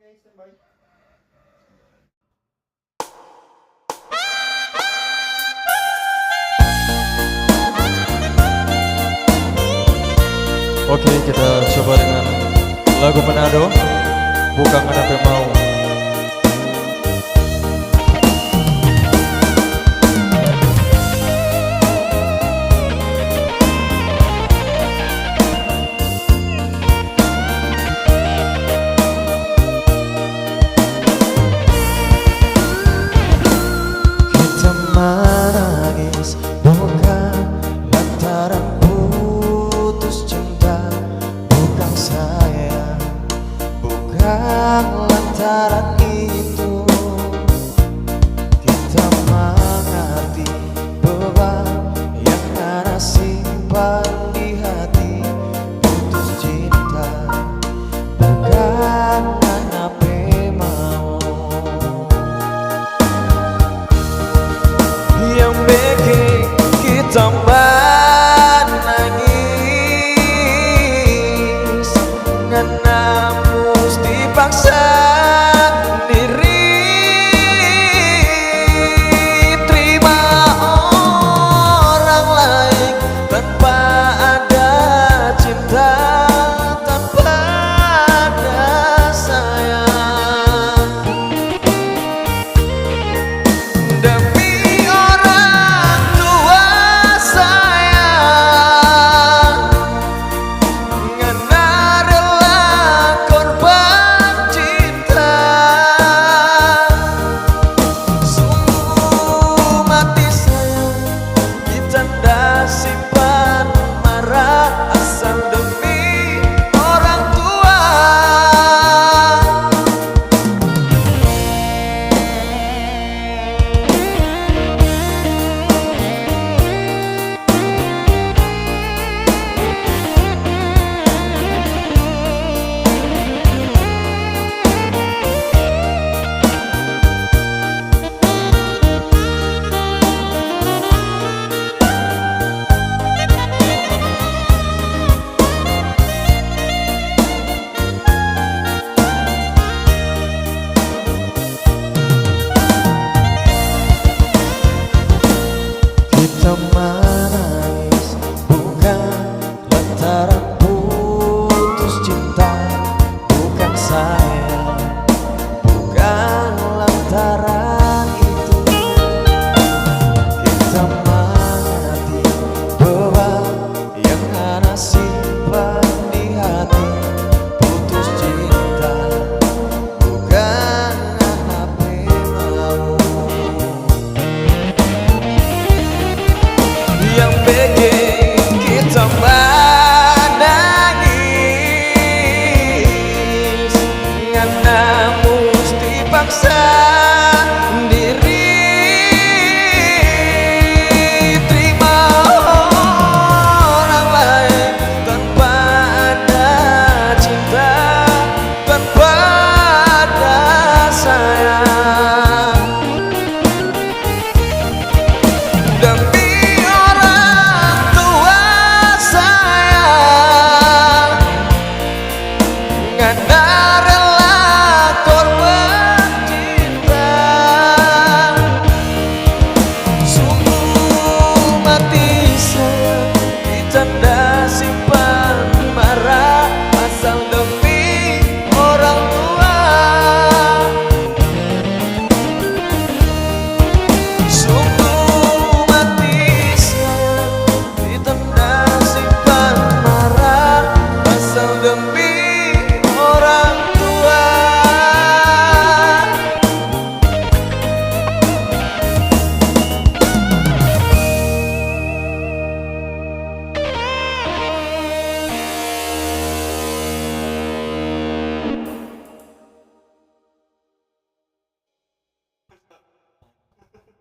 standby. Oke, kita coba dengan lagu Manado, Bukan Kenapa Mau. Kita menangis bukan lantaran putus cinta, bukan sayang, bukan lantaran itu. Kita mengerti beban yang Ana simpan di hati. Putus cinta bukan karena mau, yang bikin kita menangis karena mesti paksa diri terima orang lain tanpa ada cinta, tanpa ada sayang. Demi orang tua sayang, ngana rela korban cinta. Sungguh mati sayang, kita ndak simpan marah asal demi orang tua. Kita menangis bukan lantaran putus cinta, bukan sayang, bukan lantaran itu. Kita mengerti beban yang Ana simpan di hati. Putus cinta bukan karena mau, yang bikin kita menangis karena mesti paksa